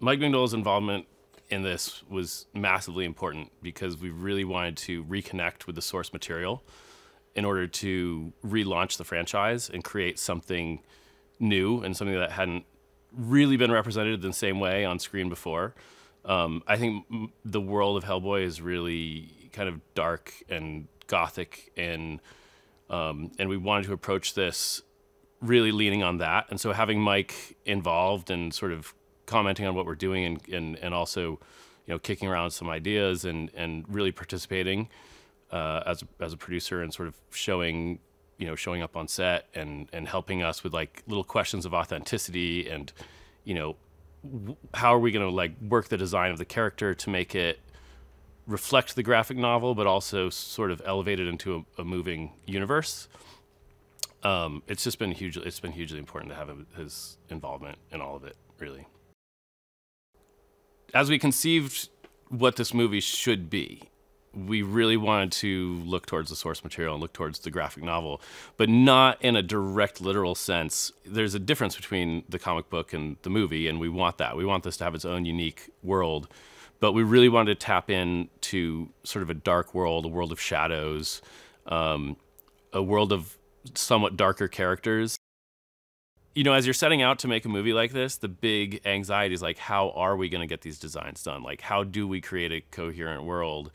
Mike Mignola's involvement in this was massively important because we really wanted to reconnect with the source material in order to relaunch the franchise and create something new and something that hadn't really been represented in the same way on screen before. I think the world of Hellboy is really kind of dark and gothic, and we wanted to approach this really leaning on that. And so having Mike involved and sort of commenting on what we're doing and also, kicking around some ideas and really participating as a producer and sort of showing up on set and helping us with like little questions of authenticity and, how are we going to like work the design of the character to make it reflect the graphic novel, but also sort of elevate it into a moving universe. It's been hugely important to have his involvement in all of it, really. As we conceived what this movie should be, we really wanted to look towards the source material and look towards the graphic novel, but not in a direct, literal sense. There's a difference between the comic book and the movie, and we want that. We want this to have its own unique world, but we really wanted to tap into sort of a dark world, a world of shadows, a world of somewhat darker characters. As you're setting out to make a movie like this, the big anxiety is like, how are we going to get these designs done? Like, how do we create a coherent world?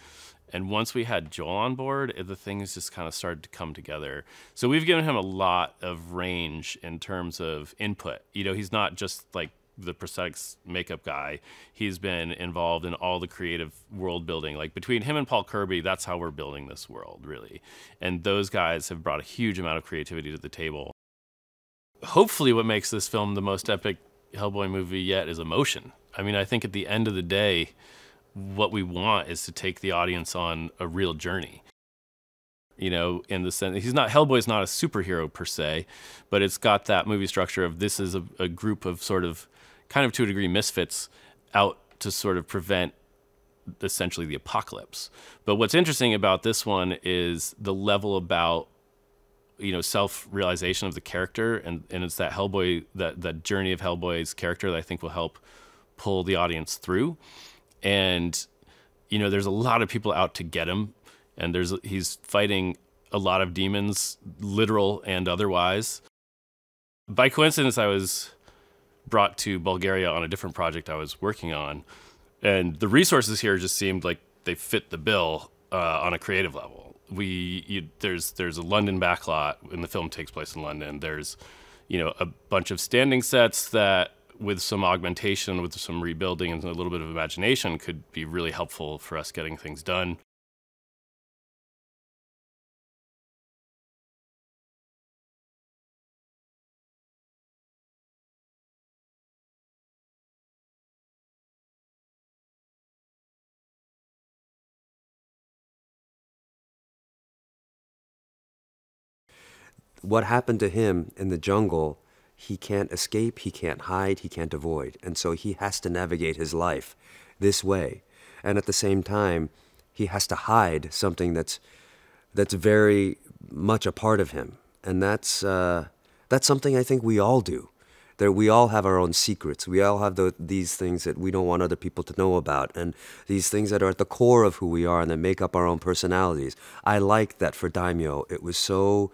And once we had Joel on board, the things just kind of started to come together. So we've given him a lot of range in terms of input. He's not just like the prosthetics makeup guy. He's been involved in all the creative world building. Like between him and Paul Kirby, that's how we're building this world, really. And those guys have brought a huge amount of creativity to the table. Hopefully what makes this film the most epic Hellboy movie yet is emotion. I mean, I think at the end of the day, what we want is to take the audience on a real journey. In the sense, Hellboy's not a superhero per se, but it's got that movie structure of this is a group of sort of, kind of to a degree, misfits out to sort of prevent essentially the apocalypse. But what's interesting about this one is the level about, self-realization of the character, and it's that Hellboy, that journey of Hellboy's character that I think will help pull the audience through. And, there's a lot of people out to get him, and he's fighting a lot of demons, literal and otherwise. By coincidence, I was brought to Bulgaria on a different project I was working on, and the resources here just seemed like they fit the bill on a creative level. There's a London backlot, and the film takes place in London. There's, a bunch of standing sets that, with some augmentation, with some rebuilding and a little bit of imagination, could be really helpful for us getting things done. What happened to him in the jungle, he can't escape, he can't hide, he can't avoid. And so he has to navigate his life this way. And at the same time, he has to hide something that's very much a part of him. And that's something I think we all do. We all have our own secrets. We all have these things that we don't want other people to know about, and these things that are at the core of who we are and that make up our own personalities. I like that for Daimyo, it was so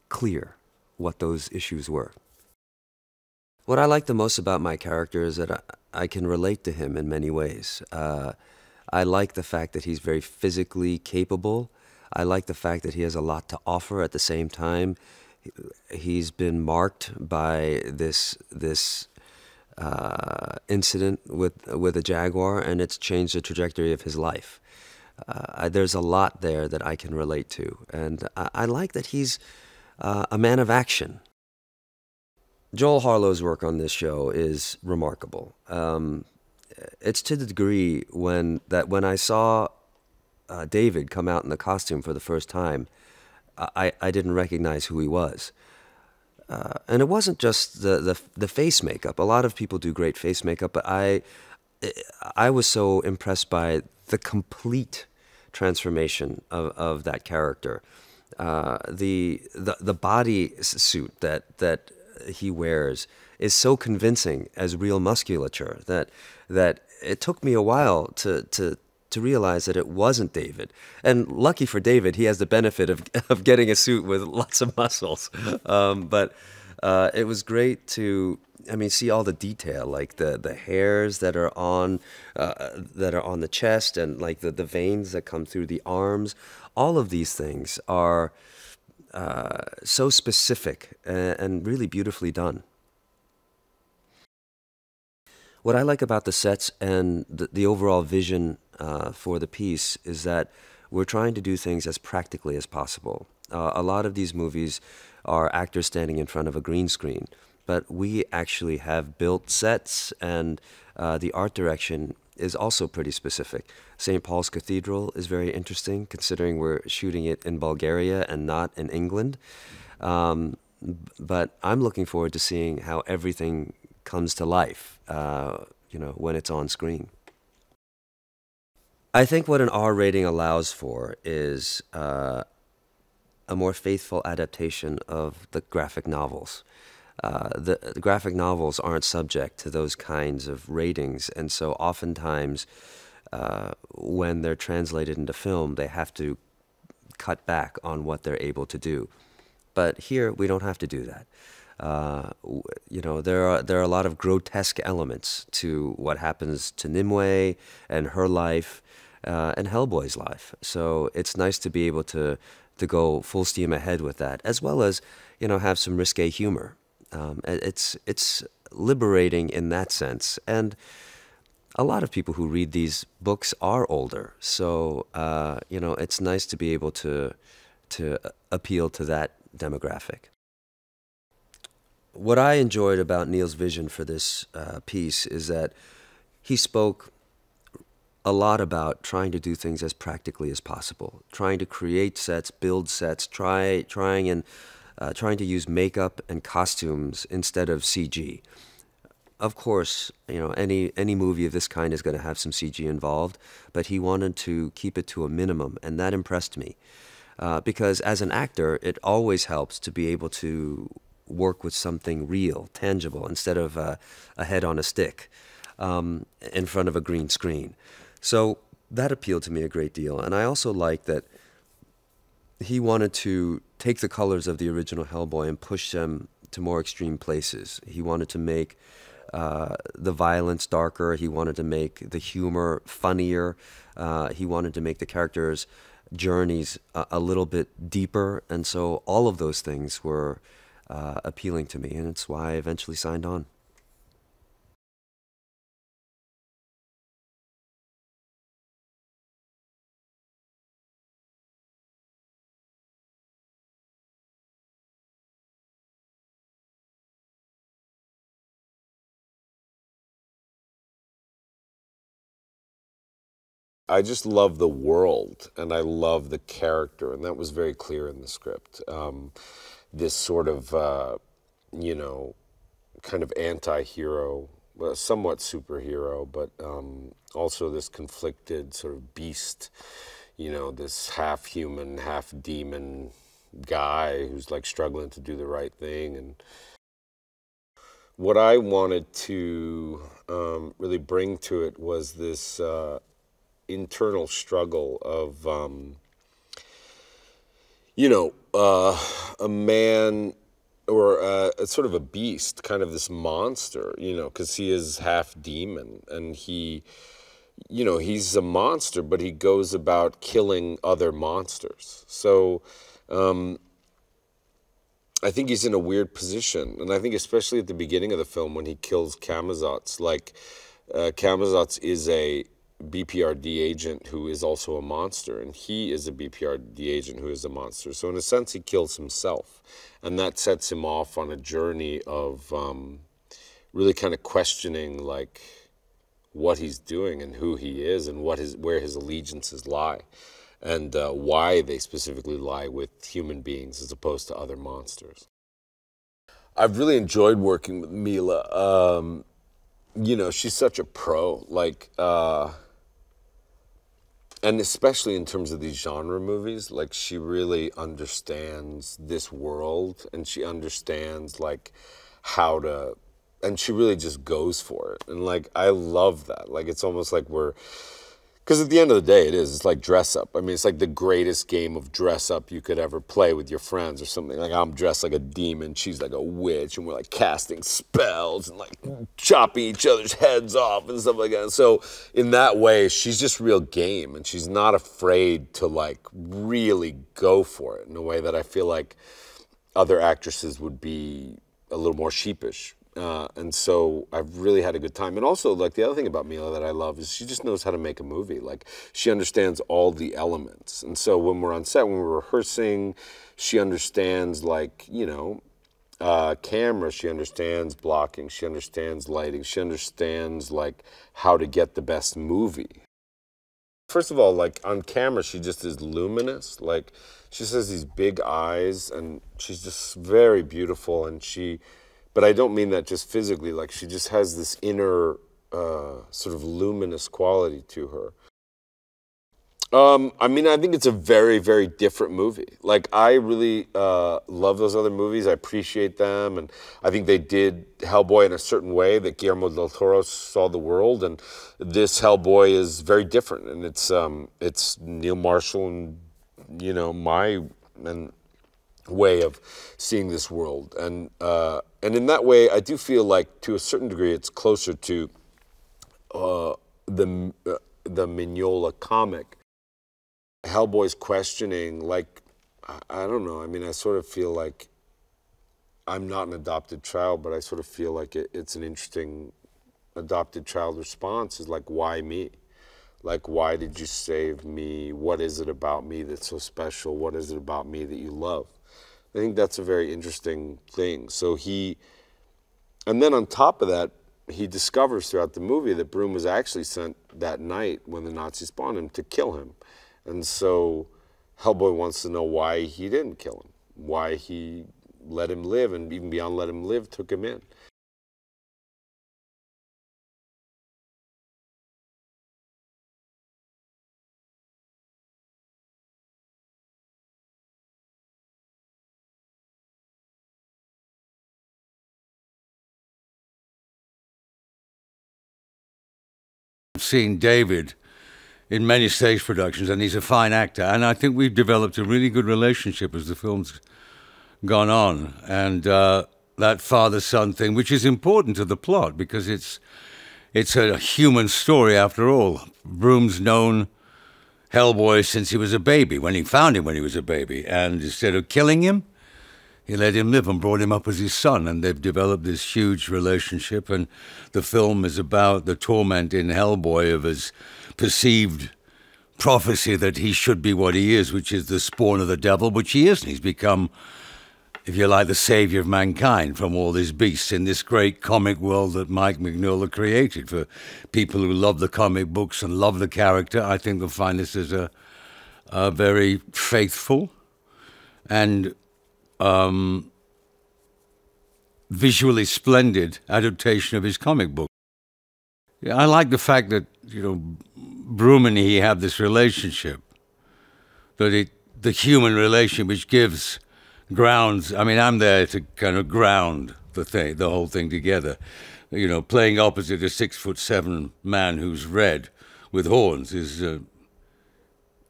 clear what those issues were. What I like the most about my character is that I can relate to him in many ways. I like the fact that he's very physically capable. I like the fact that he has a lot to offer. At the same time, he's been marked by this incident with a jaguar, and it's changed the trajectory of his life. There's a lot there that I can relate to, and I like that he's a man of action. Joel Harlow's work on this show is remarkable. It's to the degree when I saw David come out in the costume for the first time, I didn't recognize who he was. And it wasn't just the face makeup. A lot of people do great face makeup, but I was so impressed by the complete transformation of that character. The body suit that he wears is so convincing as real musculature that it took me a while to realize that it wasn't David. And lucky for David, he has the benefit of getting a suit with lots of muscles. But it was great to, see all the detail, like the hairs that are on the chest, and like the veins that come through the arms. All of these things are so specific and really beautifully done. What I like about the sets and the overall vision for the piece is that we're trying to do things as practically as possible. A lot of these movies are actors standing in front of a green screen, but we actually have built sets, and the art direction is also pretty specific. St. Paul's Cathedral is very interesting, considering we're shooting it in Bulgaria and not in England. But I'm looking forward to seeing how everything comes to life, when it's on screen. I think what an R rating allows for is a more faithful adaptation of the graphic novels. The graphic novels aren't subject to those kinds of ratings, and so oftentimes when they're translated into film, they have to cut back on what they're able to do. But here, we don't have to do that. There are a lot of grotesque elements to what happens to Nimue and her life and Hellboy's life. So it's nice to be able to go full steam ahead with that, as well as have some risque humor. It's liberating in that sense, and a lot of people who read these books are older. So it's nice to be able to appeal to that demographic. What I enjoyed about Neil's vision for this piece is that he spoke a lot about trying to do things as practically as possible, trying to create sets, build sets, trying to use makeup and costumes instead of CG. Of course, any movie of this kind is going to have some CG involved, but he wanted to keep it to a minimum, and that impressed me. Because as an actor, it always helps to be able to work with something real, tangible, instead of a head on a stick in front of a green screen. So that appealed to me a great deal. And I also liked that he wanted to take the colors of the original Hellboy and push them to more extreme places. He wanted to make the violence darker. He wanted to make the humor funnier. He wanted to make the characters' journeys a little bit deeper. And so all of those things were appealing to me, and it's why I eventually signed on. I just love the world, and I love the character, and that was very clear in the script. This sort of, kind of anti-hero, somewhat superhero, but also this conflicted sort of beast, this half-human, half-demon guy who's like struggling to do the right thing. And what I wanted to really bring to it was this internal struggle of, a man or a sort of a beast, kind of this monster, because he is half demon, and he's a monster, but he goes about killing other monsters. So I think he's in a weird position, and I think especially at the beginning of the film when he kills Camazotz, Camazotz is a BPRD agent who is also a monster, and he is a BPRD agent who is a monster. So in a sense, he kills himself, and that sets him off on a journey of really kind of questioning what he's doing and who he is and where his allegiances lie, and why they specifically lie with human beings as opposed to other monsters. I've really enjoyed working with Milla. She's such a pro, and especially in terms of these genre movies, she really understands this world, and she understands how to and she really just goes for it. And like, I love that. Like, it's almost like because at the end of the day, it's like dress up. I mean, it's like the greatest game of dress up you could ever play with your friends or something. Like, I'm dressed like a demon, she's like a witch, and we're like casting spells and like chopping each other's heads off and stuff like that. So in that way, she's just real game, and she's not afraid to like really go for it in a way that I feel like other actresses would be a little more sheepish. And so I've really had a good time. And also, like, the other thing about Milla that I love is she just knows how to make a movie. Like, she understands all the elements. And so when we're on set, when we're rehearsing, she understands, like, you know, camera, she understands blocking, she understands lighting, she understands, like, how to get the best movie. First of all, like, on camera, she just is luminous. Like, she just has these big eyes, and she's just very beautiful, and but I don't mean that just physically, like she just has this inner sort of luminous quality to her. I mean, I think it's a very, very different movie. Like, I really love those other movies. I appreciate them, and I think they did Hellboy in a certain way that Guillermo del Toro saw the world, and this Hellboy is very different, and it's Neil Marshall and, you know, my way of seeing this world, and in that way, I do feel like to a certain degree it's closer to the Mignola comic. Hellboy's questioning, like, I don't know. I mean, I sort of feel like I'm not an adopted child, but I sort of feel like it's an interesting adopted child response. Is like, why me? Like, why did you save me? What is it about me that's so special? What is it about me that you love? I think that's a very interesting thing. So and then on top of that, he discovers throughout the movie that Broom was actually sent that night when the Nazis spawned him to kill him. And so Hellboy wants to know why he didn't kill him, why he let him live, and even beyond let him live, took him in. I've seen David in many stage productions, and he's a fine actor, and I think we've developed a really good relationship as the film's gone on, and that father-son thing, which is important to the plot, because it's a human story after all. Broom's known Hellboy since he was a baby, when he found him when he was a baby, and instead of killing him, he let him live and brought him up as his son, and they've developed this huge relationship, and the film is about the torment in Hellboy of his perceived prophecy that he should be what he is, which is the spawn of the devil, which he isn't. He's become, if you like, the savior of mankind from all these beasts in this great comic world that Mike Mignola created. For people who love the comic books and love the character, I think they'll find this as a very faithful and visually splendid adaptation of his comic book. Yeah, I like the fact that, you know, Broom and he have this relationship, that the human relation which gives grounds. I mean, I'm there to kind of ground the whole thing together. You know, playing opposite a 6'7" man who's red with horns is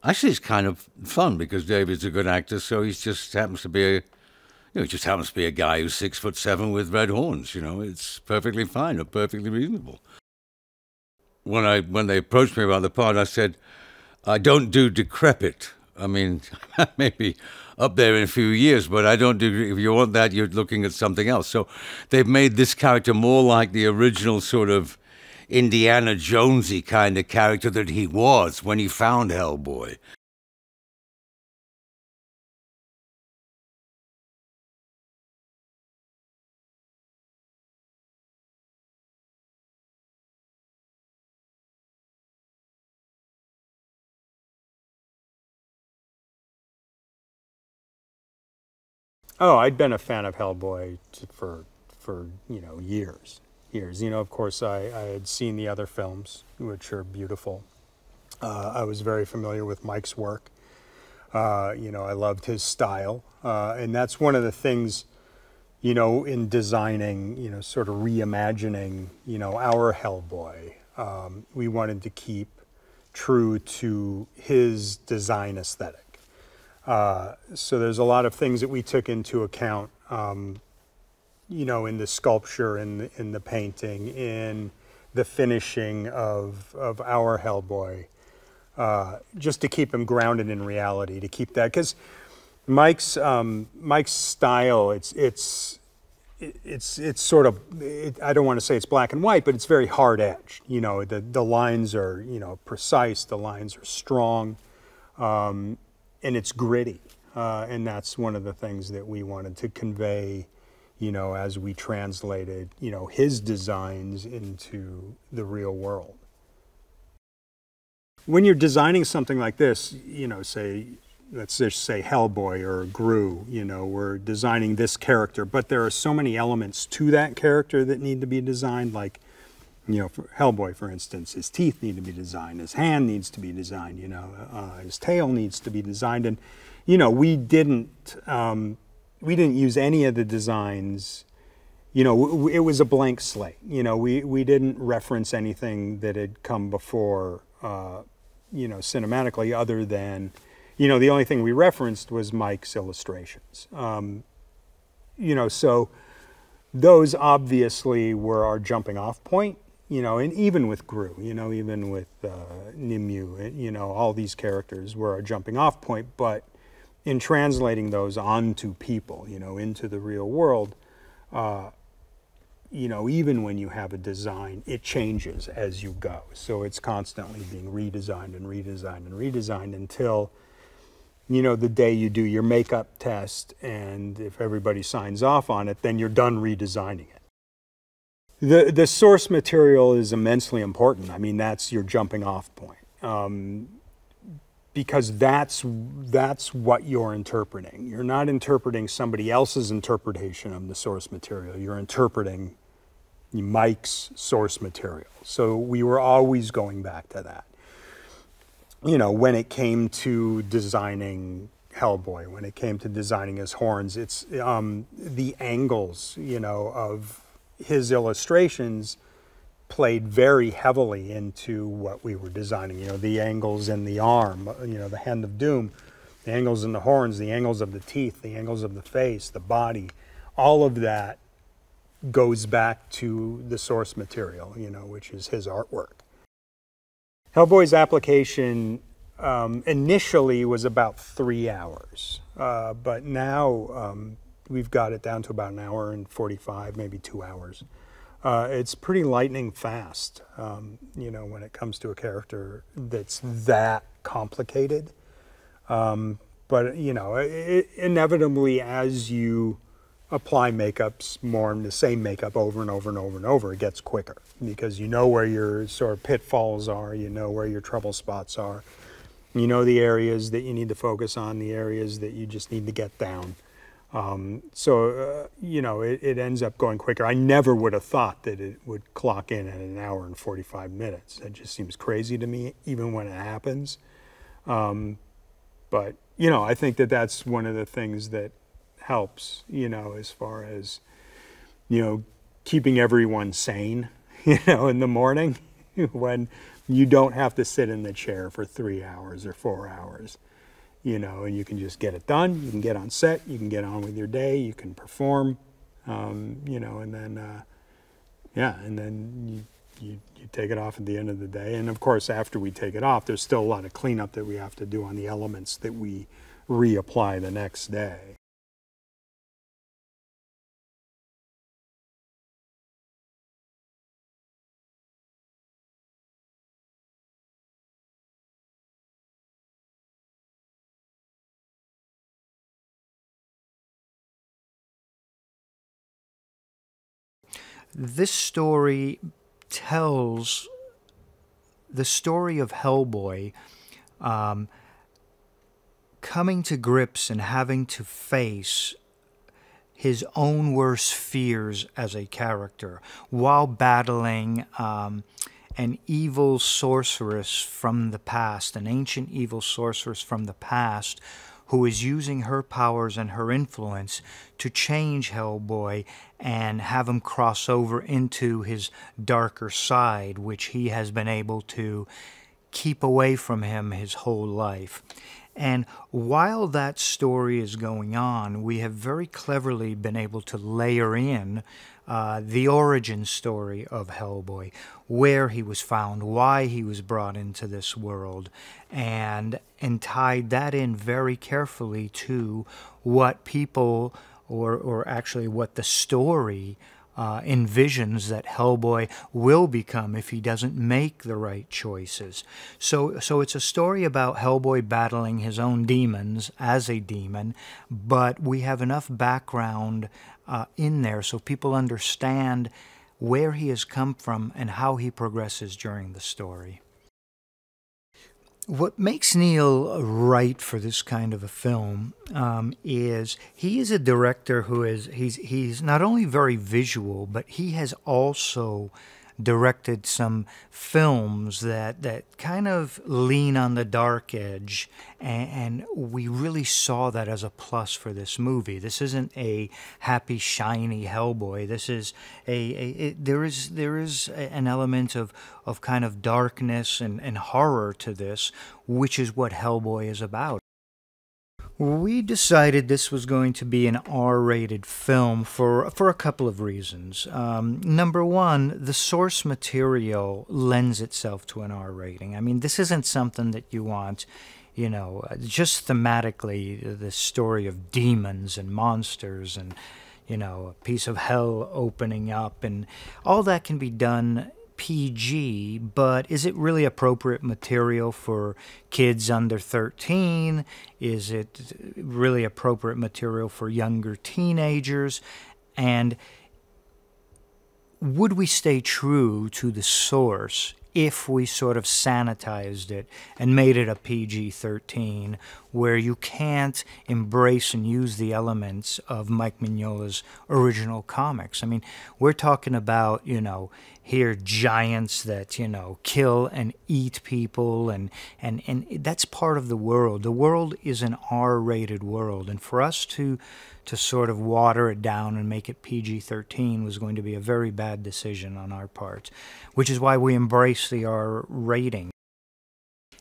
actually it's kind of fun, because David's a good actor, so he just happens to be a guy who's 6'7" with red horns. You know, it's perfectly fine or perfectly reasonable. When they approached me about the part, I said, I don't do decrepit. I mean, maybe up there in a few years, but I don't do, if you want that, you're looking at something else. So they've made this character more like the original sort of Indiana Jonesy kind of character that he was when he found Hellboy. Oh, I'd been a fan of Hellboy for you know, years. You know, of course, I had seen the other films, which are beautiful. I was very familiar with Mike's work. You know, I loved his style, and that's one of the things, you know, in designing, you know, sort of reimagining, you know, our Hellboy. We wanted to keep true to his design aesthetic. So there's a lot of things that we took into account, you know, in the sculpture, in the painting, in the finishing of our Hellboy, just to keep him grounded in reality, to keep that, because Mike's style, it's sort of, I don't want to say it's black and white, but it's very hard edged. You know, the lines are, you know, precise, the lines are strong, and it's gritty. And that's one of the things that we wanted to convey, you know, as we translated, you know, his designs into the real world. When you're designing something like this, you know, say, let's just say Hellboy or Gru, you know, we're designing this character, but there are so many elements to that character that need to be designed, like, you know, for Hellboy, for instance, his teeth need to be designed, his hand needs to be designed, you know, his tail needs to be designed, and, you know, we didn't use any of the designs, you know, it was a blank slate, you know, we didn't reference anything that had come before, you know, cinematically, other than, you know, the only thing we referenced was Mike's illustrations. You know, so those obviously were our jumping off point, you know, and even with Gru, you know, even with Nimue, you know, all these characters were our jumping off point, but in translating those onto people, you know, into the real world, you know, even when you have a design, it changes as you go. So it's constantly being redesigned and redesigned and redesigned until, you know, the day you do your makeup test, and if everybody signs off on it, then you're done redesigning it. The source material is immensely important. I mean, that's your jumping off point. Because that's what you're interpreting. You're not interpreting somebody else's interpretation of the source material. You're interpreting Mike's source material. So we were always going back to that. You know, when it came to designing Hellboy, when it came to designing his horns, it's the angles, you know, of his illustrations played very heavily into what we were designing. You know, the angles in the arm, you know, the Hand of Doom, the angles in the horns, the angles of the teeth, the angles of the face, the body, all of that goes back to the source material, you know, which is his artwork. Hellboy's application initially was about 3 hours, but now we've got it down to about 1 hour and 45, maybe 2 hours. It's pretty lightning fast, you know, when it comes to a character that's that complicated. But, you know, inevitably, as you apply makeups, more the same makeup over and over and over and over, it gets quicker, because you know where your sort of pitfalls are, you know where your trouble spots are, you know the areas that you need to focus on, the areas that you just need to get down. You know, it ends up going quicker. I never would have thought that it would clock in at 1 hour and 45 minutes. It just seems crazy to me, even when it happens. But, you know, I think that that's one of the things that helps, you know, as far as, you know, keeping everyone sane, you know, in the morning when you don't have to sit in the chair for 3 hours or 4 hours. You know, and you can just get it done. You can get on set. You can get on with your day. You can perform. You know, and then, yeah, and then you take it off at the end of the day. And of course, after we take it off, there's still a lot of cleanup that we have to do on the elements that we reapply the next day. This story tells the story of Hellboy coming to grips and having to face his own worst fears as a character while battling an evil sorceress from the past, an ancient evil sorceress from the past, who is using her powers and her influence to change Hellboy and have him cross over into his darker side, which he has been able to keep away from him his whole life. And while that story is going on, we have very cleverly been able to layer in the origin story of Hellboy, where he was found, why he was brought into this world, and tied that in very carefully to what people, or actually what the story envisions that Hellboy will become if he doesn't make the right choices. So it's a story about Hellboy battling his own demons as a demon, but we have enough background in there so people understand where he has come from and how he progresses during the story. What makes Neil right for this kind of a film is he is a director who he's not only very visual, but he has also directed some films that kind of lean on the dark edge, and we really saw that as a plus for this movie. This isn't a happy, shiny Hellboy. This is there is an element of kind of darkness and horror to this, which is what Hellboy is about. We decided this was going to be an R-rated film for a couple of reasons. Number one, the source material lends itself to an R rating. I mean, this isn't something that you want, you know, just thematically, the story of demons and monsters and, you know, a piece of hell opening up, and all that can be done PG, but is it really appropriate material for kids under 13? Is it really appropriate material for younger teenagers? And would we stay true to the source if we sort of sanitized it and made it a PG-13, where you can't embrace and use the elements of Mike Mignola's original comics? I mean, we're talking about, you know, here giants that, you know, kill and eat people, and that's part of the world. The world is an R-rated world, and for us to sort of water it down and make it PG-13 was going to be a very bad decision on our part, which is why we embrace the R rating.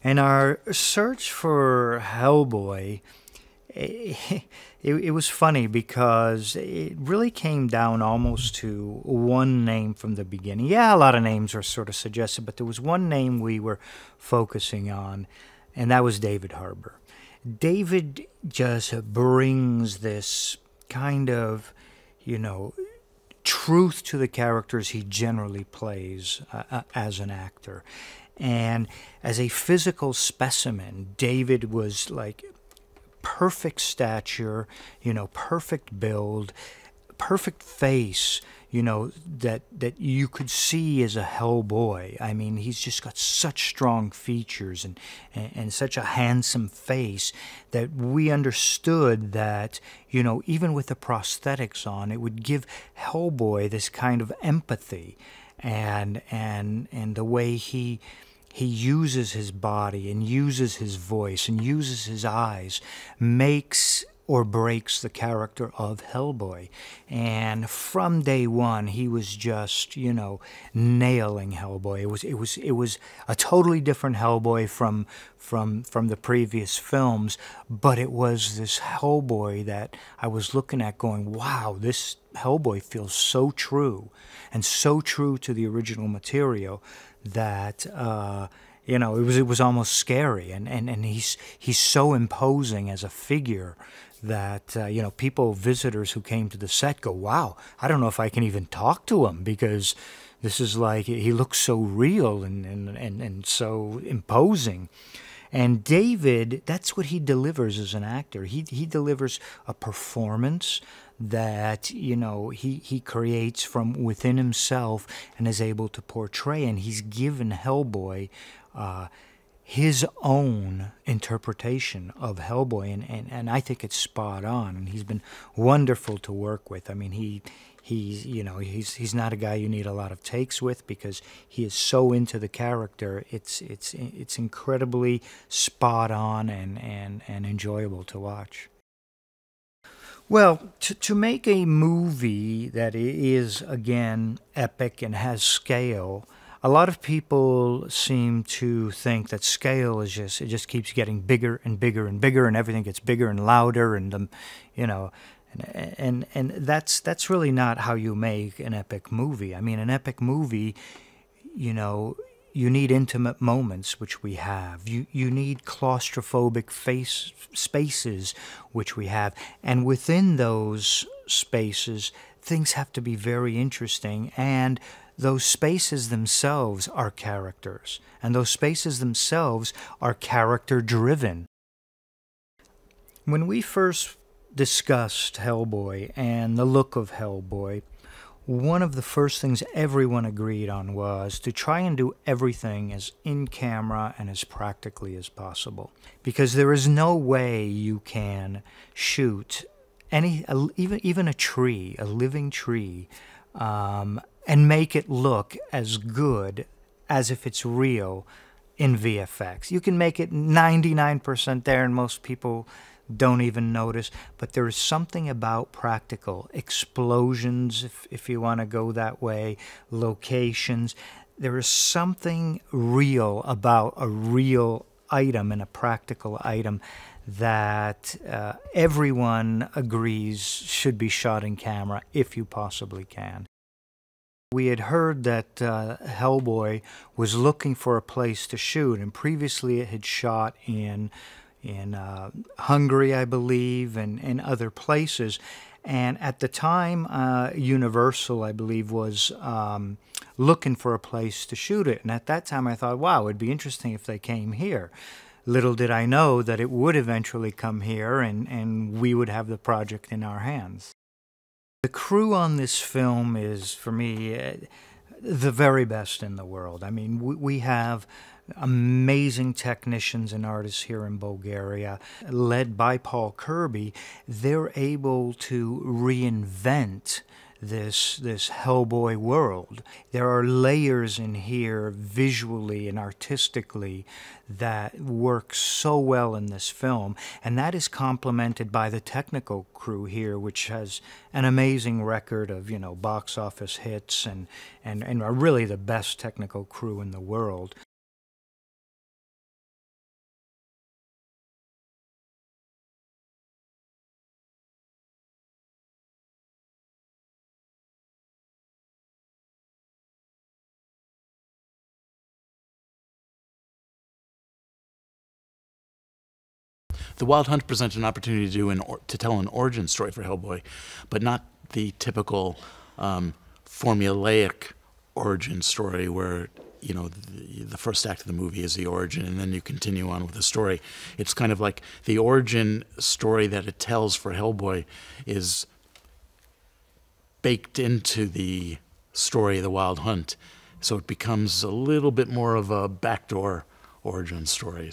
And our search for Hellboy, it was funny because it really came down almost to one name from the beginning. Yeah, a lot of names were sort of suggested, but there was one name we were focusing on, and that was David Harbour. David just brings this kind of, you know, truth to the characters he generally plays as an actor. And as a physical specimen, David was like perfect stature, you know, perfect build, perfect face, you know, that you could see as a Hellboy. I mean, he's just got such strong features and such a handsome face that we understood that, you know, even with the prosthetics on, it would give Hellboy this kind of empathy, and the way he uses his body and uses his voice and uses his eyes makes or breaks the character of Hellboy. And from day one, he was just, you know, nailing Hellboy. It was a totally different Hellboy from the previous films, but it was this Hellboy that I was looking at going, wow, this Hellboy feels so true, and so true to the original material that you know, it was almost scary, and he's so imposing as a figure that you know, visitors who came to the set go, wow, I don't know if I can even talk to him, because this is like, he looks so real and so imposing. And David, that's what he delivers as an actor. He delivers a performance that, you know, he creates from within himself and is able to portray, and he's given Hellboy his own interpretation of Hellboy, and I think it's spot on, and he's been wonderful to work with. I mean, He's not a guy you need a lot of takes with because he is so into the character. It's incredibly spot on and enjoyable to watch. Well, to make a movie that is, again, epic and has scale, a lot of people seem to think that scale is it just keeps getting bigger and bigger and bigger, and everything gets bigger and louder, and and that's really not how you make an epic movie. I mean, an epic movie, you need intimate moments, which we have. You need claustrophobic spaces, which we have. And within those spaces, things have to be very interesting. And those spaces themselves are characters. And those spaces themselves are character-driven. When we first discussed Hellboy and the look of Hellboy, one of the first things everyone agreed on was to try and do everything as in camera and as practically as possible. Because there is no way you can shoot even a tree, a living tree, and make it look as good as if it's real in VFX. You can make it 99% there, and most people don't even notice, but there is something about practical explosions, if you want to go that way, locations. There is something real about a real item and a practical item that everyone agrees should be shot in camera if you possibly can. We had heard that Hellboy was looking for a place to shoot, and previously it had shot in Hungary, I believe, and other places. And at the time, Universal, I believe, was looking for a place to shoot it. And at that time, I thought, wow, it'd be interesting if they came here. Little did I know that it would eventually come here, and we would have the project in our hands. The crew on this film is, for me, the very best in the world. I mean, we have amazing technicians and artists here in Bulgaria, led by Paul Kirby. They're able to reinvent this Hellboy world. There are layers in here visually and artistically that work so well in this film, and that is complemented by the technical crew here, which has an amazing record of, box office hits and are really the best technical crew in the world. The Wild Hunt presents an opportunity to tell an origin story for Hellboy, but not the typical formulaic origin story where the first act of the movie is the origin and then you continue on with the story. It's kind of like the origin story that it tells for Hellboy is baked into the story of the Wild Hunt, so it becomes a little bit more of a backdoor origin story.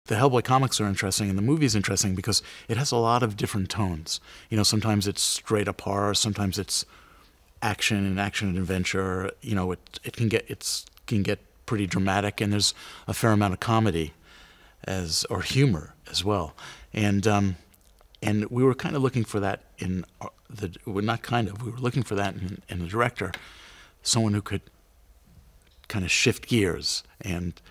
The Hellboy comics are interesting, and the movie is interesting because it has a lot of different tones. Sometimes it's straight up horror, sometimes it's action and adventure. It can get pretty dramatic, and there's a fair amount of comedy or humor as well. And we were kind of looking for that in we were looking for that in the director, someone who could kind of shift gears and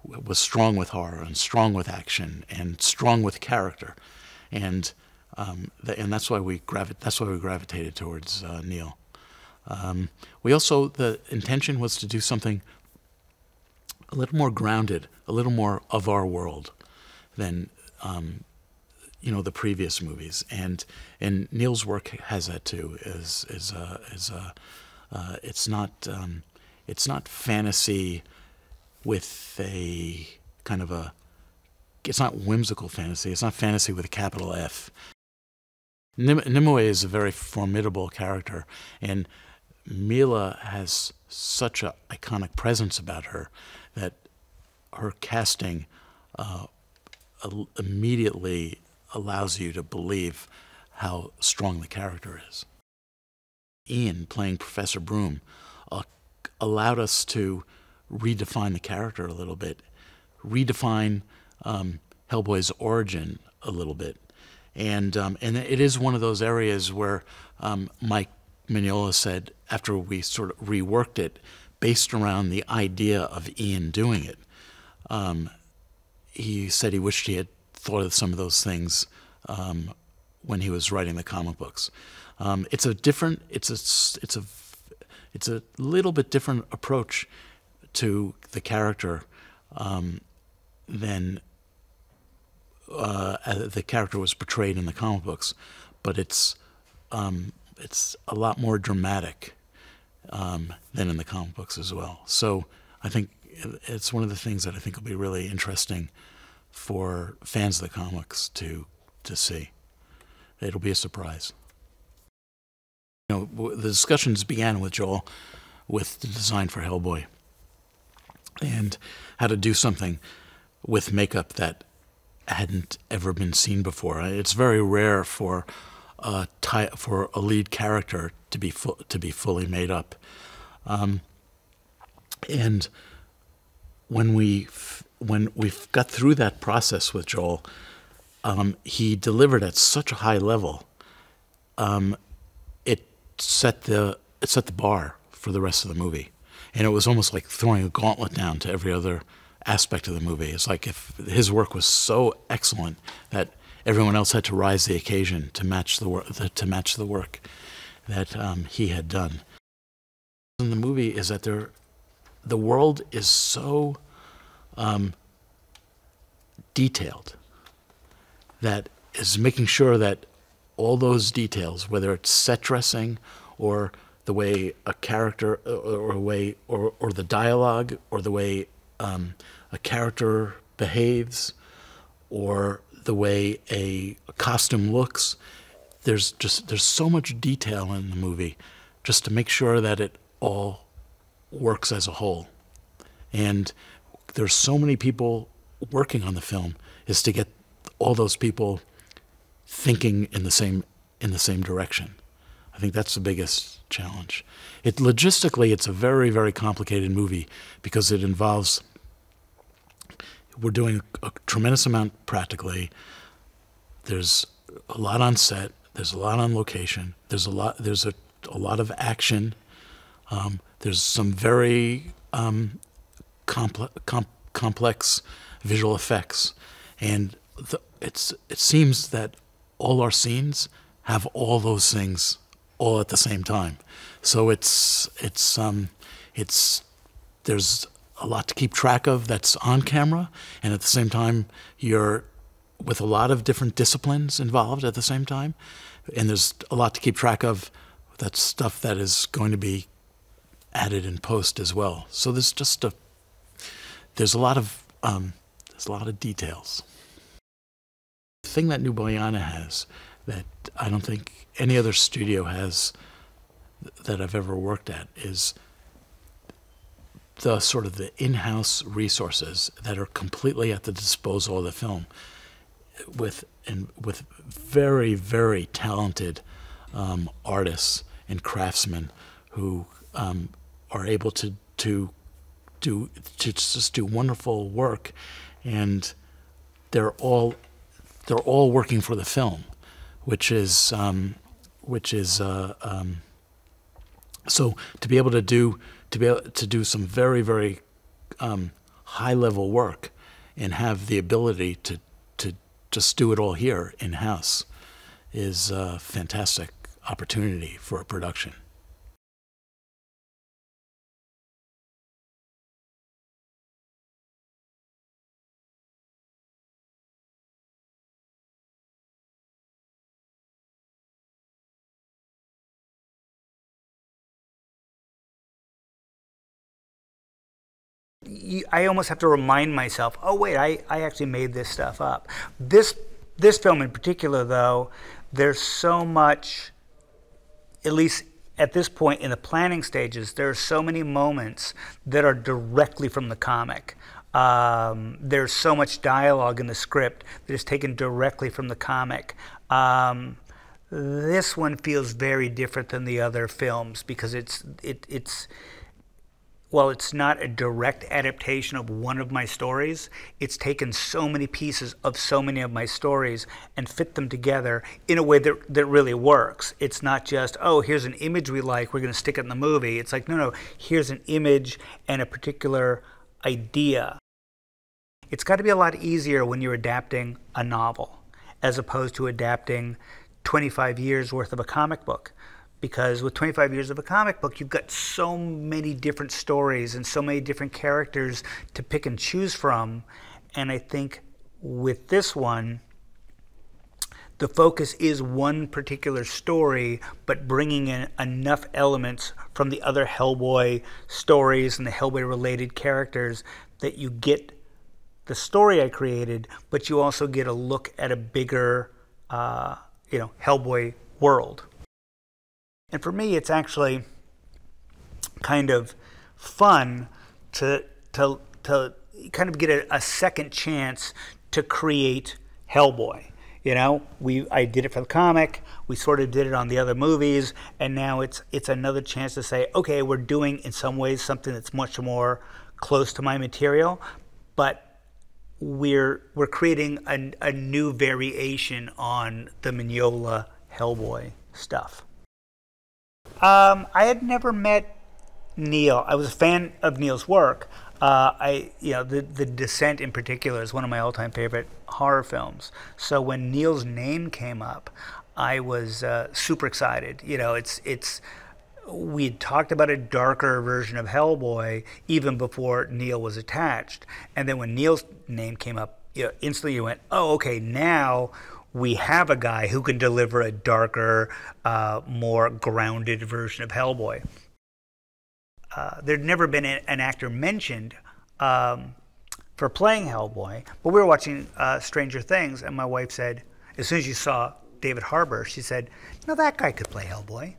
was strong with horror and strong with action and strong with character, and that's why we gravitated towards Neil. The intention was to do something a little more grounded, a little more of our world than the previous movies, and Neil's work has that too. It's not fantasy with a kind of it's not whimsical fantasy. It's not fantasy with a capital F. Nimue is a very formidable character, and Milla has such an iconic presence about her that her casting immediately allows you to believe how strong the character is. Ian playing Professor Broom allowed us to redefine the character a little bit, redefine Hellboy's origin a little bit. And it is one of those areas where Mike Mignola said, after we sort of reworked it, based around the idea of Ian doing it, he said he wished he had thought of some of those things when he was writing the comic books. It's a little bit different approach to the character than the character was portrayed in the comic books, but it's a lot more dramatic than in the comic books as well. So I think it's one of the things that I think will be really interesting for fans of the comics to see. It'll be a surprise. You know, the discussions began with Joel with the design for Hellboy and how to do something with makeup that hadn't ever been seen before. It's very rare for a lead character to be fully made up, and when we got through that process with Joel, he delivered at such a high level. It set the bar for the rest of the movie, and it was almost like throwing a gauntlet down to every other aspect of the movie. It's like if his work was so excellent that everyone else had to rise the occasion to match the work that he had done. In the movie is that the world is so detailed that is making sure that all those details, whether it's set dressing or the way a character or the dialogue or the way a character behaves or the way a costume looks, there's so much detail in the movie just to make sure that it all works as a whole. And there's so many people working on the film is to get all those people thinking in the same direction. I think that's the biggest challenge. Logistically, it's a very, very complicated movie because it involves, we're doing a tremendous amount practically. There's a lot on set. There's a lot on location. There's a lot of action. There's some very complex visual effects, and it seems that all our scenes have all those things all at the same time. So there's a lot to keep track of that's on camera, and at the same time you're with a lot of different disciplines involved at the same time, and there's a lot to keep track of. That's stuff that is going to be added in post as well. So there's a lot of details. The thing that Nu Boyana has that I don't think any other studio has that I've ever worked at is the sort of the in-house resources that are completely at the disposal of the film, with very, very talented artists and craftsmen who are able to just do wonderful work, and they're all working for the film, which is so to be able to do some very, very high level work and have the ability to just do it all here in house is a fantastic opportunity for a production. I almost have to remind myself, oh wait, I actually made this stuff up. This film in particular, though, there's so much, at least at this point in the planning stages, there are so many moments that are directly from the comic. There's so much dialogue in the script that is taken directly from the comic. This one feels very different than the other films because while it's not a direct adaptation of one of my stories, it's taken so many pieces of so many of my stories and fit them together in a way that really works. It's not just, oh, here's an image we like, we're going to stick it in the movie. It's like, no, here's an image and a particular idea. It's got to be a lot easier when you're adapting a novel as opposed to adapting 25 years worth of a comic book. Because with 25 years of a comic book, you've got so many different stories and so many different characters to pick and choose from. And I think with this one, the focus is one particular story, but bringing in enough elements from the other Hellboy stories and the Hellboy-related characters that you get the story I created, but you also get a look at a bigger, Hellboy world. And for me, it's actually kind of fun to kind of get a second chance to create Hellboy. I did it for the comic, we sort of did it on the other movies, and now it's another chance to say, okay, we're doing in some ways something that's much more close to my material, but we're creating a new variation on the Mignola Hellboy stuff. I had never met Neil. I was a fan of Neil's work. The Descent in particular is one of my all-time favorite horror films. So when Neil's name came up, I was super excited. We had talked about a darker version of Hellboy even before Neil was attached. And then when Neil's name came up, instantly you went, oh, okay, now we have a guy who can deliver a darker, more grounded version of Hellboy. There'd never been an actor mentioned for playing Hellboy, but we were watching Stranger Things, and my wife said, as soon as she saw David Harbour, she said, no, that guy could play Hellboy.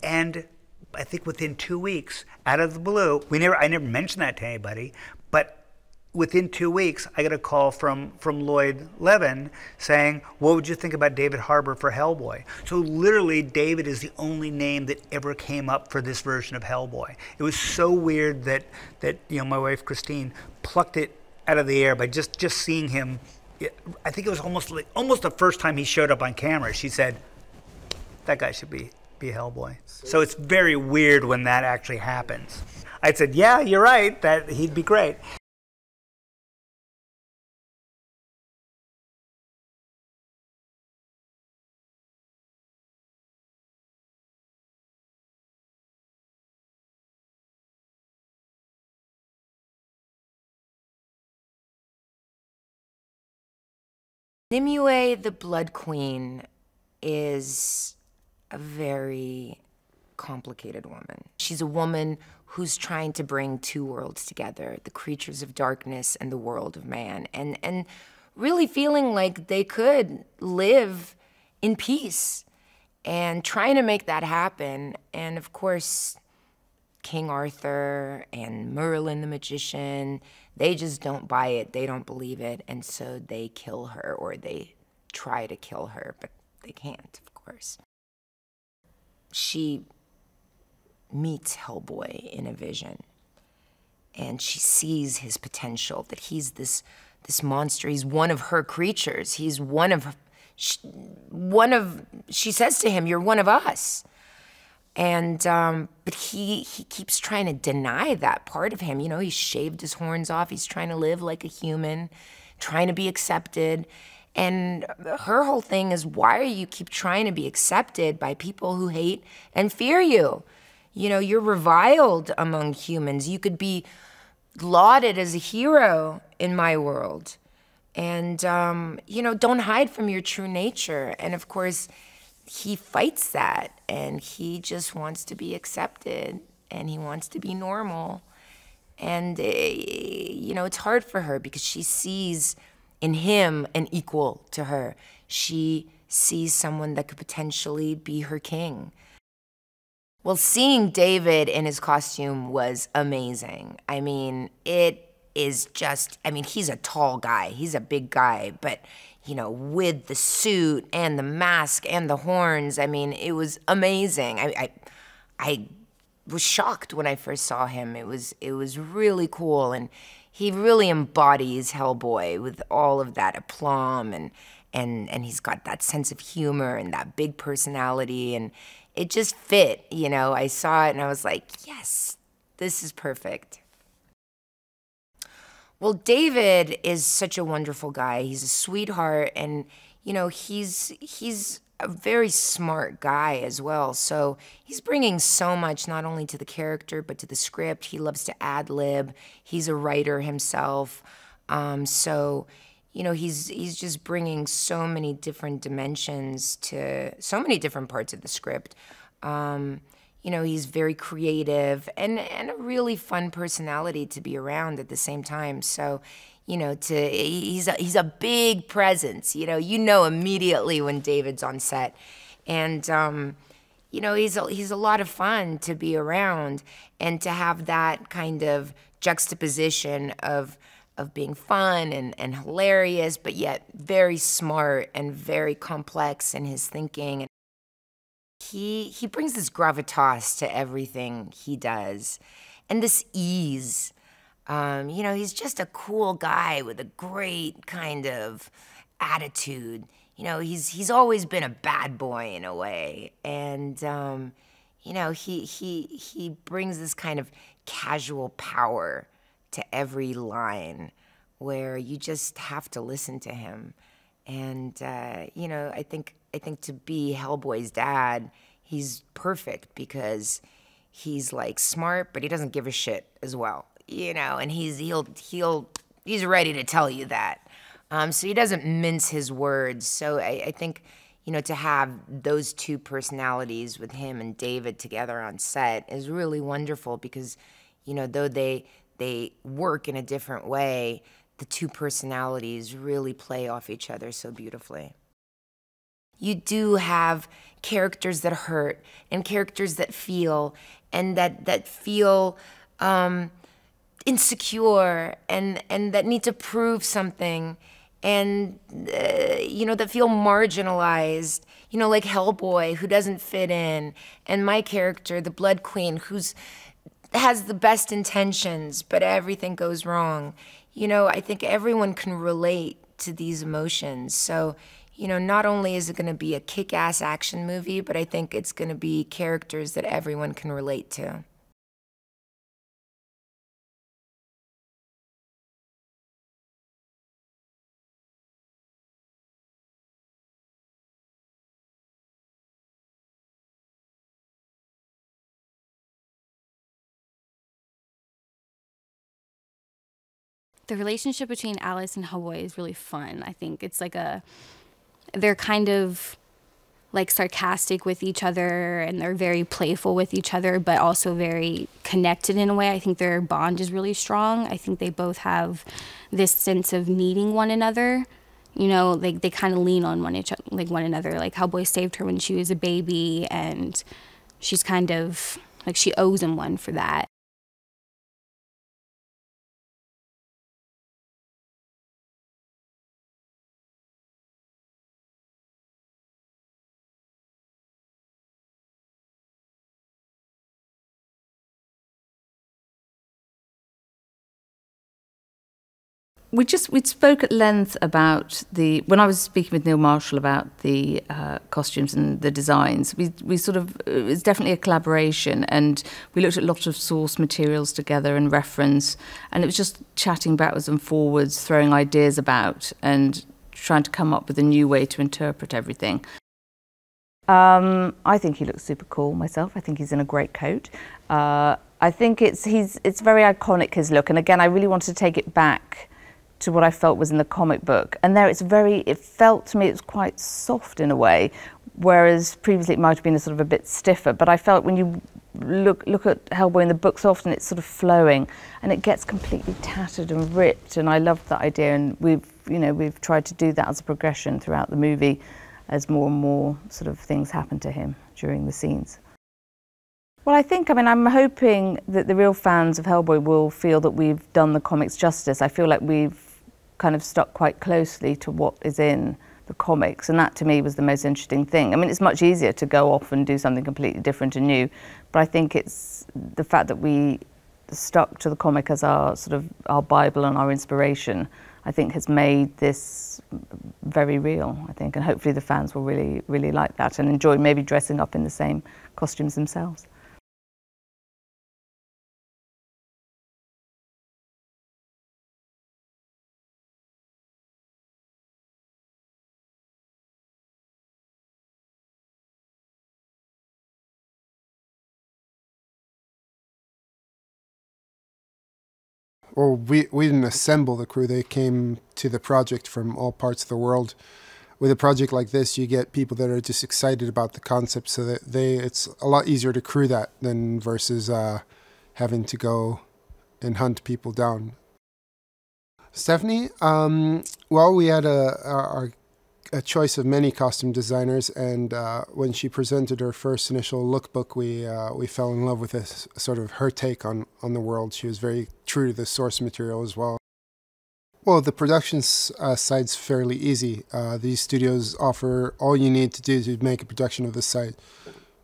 And I think within 2 weeks, out of the blue, I never mentioned that to anybody, but within 2 weeks, I got a call from Lloyd Levin saying, what would you think about David Harbour for Hellboy? So literally, David is the only name that ever came up for this version of Hellboy. It was so weird that my wife, Christine, plucked it out of the air by just seeing him. I think it was almost the first time he showed up on camera. She said, that guy should be Hellboy. So it's very weird when that actually happens. I said, yeah, you're right, that he'd be great. Nimue, the Blood Queen, is a very complicated woman. She's a woman who's trying to bring two worlds together, the creatures of darkness and the world of man, and really feeling like they could live in peace and trying to make that happen. And of course, King Arthur and Merlin the magician, they just don't buy it, they don't believe it, and so they kill her, or they try to kill her, but they can't, of course. She meets Hellboy in a vision, and she sees his potential, that he's this monster, he's one of her creatures, he's she says to him, you're one of us. And, but he keeps trying to deny that part of him. He shaved his horns off. He's trying to live like a human, trying to be accepted. And her whole thing is, why are you keep trying to be accepted by people who hate and fear you? You're reviled among humans. You could be lauded as a hero in my world. And, don't hide from your true nature. And of course, he fights that, and he just wants to be accepted, and he wants to be normal. And, it's hard for her because she sees in him an equal to her. She sees someone that could potentially be her king. Well, seeing David in his costume was amazing. I mean, it is just, I mean, he's a tall guy, he's a big guy, but you know, with the suit and the mask and the horns, I mean, it was amazing. I was shocked when I first saw him. It was really cool, and he really embodies Hellboy with all of that aplomb, and he's got that sense of humor and that big personality, and it just fit, you know. I saw it and I was like, yes, this is perfect. Well, David is such a wonderful guy. He's a sweetheart, and you know, he's a very smart guy as well. So he's bringing so much not only to the character but to the script. He loves to ad lib. He's a writer himself. So you know, he's just bringing so many different dimensions to so many different parts of the script. You know, he's very creative and a really fun personality to be around at the same time. So, you know, he's a big presence. You know immediately when David's on set, and you know, he's a lot of fun to be around, and to have that kind of juxtaposition of being fun and hilarious, but yet very smart and very complex in his thinking. He brings this gravitas to everything he does, and this ease. You know, he's just a cool guy with a great kind of attitude. You know, he's always been a bad boy in a way, and you know, he brings this kind of casual power to every line, where you just have to listen to him. And you know, I think to be Hellboy's dad, he's perfect, because he's like smart, but he doesn't give a shit as well, you know. And he's ready to tell you that. So he doesn't mince his words. So I think, you know, to have those two personalities with him and David together on set is really wonderful, because, you know, though they work in a different way, the two personalities really play off each other so beautifully. You do have characters that hurt and characters that feel, and that feel insecure and that need to prove something, and you know, that feel marginalized, you know, like Hellboy, who doesn't fit in, and my character, the Blood Queen, has the best intentions, but everything goes wrong. You know, I think everyone can relate to these emotions. So, you know, not only is it going to be a kick-ass action movie, but I think it's going to be characters that everyone can relate to. The relationship between Alice and Hellboy is really fun. I think it's like they're kind of like sarcastic with each other, and they're very playful with each other, but also very connected in a way. I think their bond is really strong. I think they both have this sense of needing one another. You know, like they kind of lean on one another. Like Hellboy saved her when she was a baby, and she's kind of like, she owes him one for that. We'd spoke at length about when I was speaking with Neil Marshall about the costumes and the designs, we sort of, it was definitely a collaboration, and we looked at lots of source materials together and reference, and it was just chatting backwards and forwards, throwing ideas about and trying to come up with a new way to interpret everything. I think he looks super cool myself. I think he's in a great coat. I think it's very iconic, his look, and again, I really wanted to take it back to what I felt was in the comic book. And there it felt to me it was quite soft in a way, whereas previously it might have been a sort of a bit stiffer. But I felt when you look at Hellboy in the books, often it's sort of flowing, and it gets completely tattered and ripped, and I loved that idea, and we've tried to do that as a progression throughout the movie as more and more sort of things happen to him during the scenes. Well, I'm hoping that the real fans of Hellboy will feel that we've done the comics justice. I feel like we've kind of stuck quite closely to what is in the comics, and that to me was the most interesting thing. I mean, it's much easier to go off and do something completely different and new, but I think it's the fact that we stuck to the comic as our sort of our Bible and our inspiration, I think has made this very real, I think, and hopefully the fans will really, really like that and enjoy maybe dressing up in the same costumes themselves. Well, we didn't assemble the crew. They came to the project from all parts of the world. With a project like this, you get people that are just excited about the concept, so that it's a lot easier to crew that than versus having to go and hunt people down. Stephanie, well, we had a choice of many costume designers, and when she presented her first initial lookbook, we fell in love with this sort of her take on the world. She was very true to the source material as well. Well, the production side's fairly easy. These studios offer all you need to do to make a production of this site.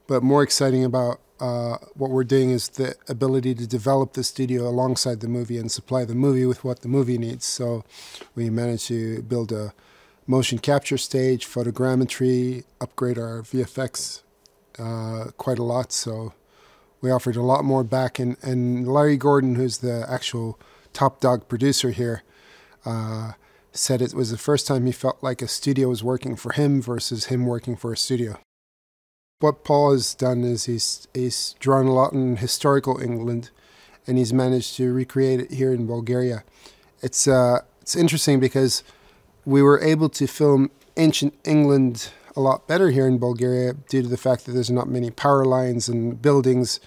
But more exciting about what we're doing is the ability to develop the studio alongside the movie and supply the movie with what the movie needs. So we managed to build a motion capture stage, photogrammetry, upgrade our VFX quite a lot. So we offered a lot more back. And Larry Gordon, who's the actual top dog producer here, said it was the first time he felt like a studio was working for him versus him working for a studio. What Paul has done is he's drawn a lot in historical England, and he's managed to recreate it here in Bulgaria. It's interesting because we were able to film ancient England a lot better here in Bulgaria due to the fact that there's not many power lines and buildings.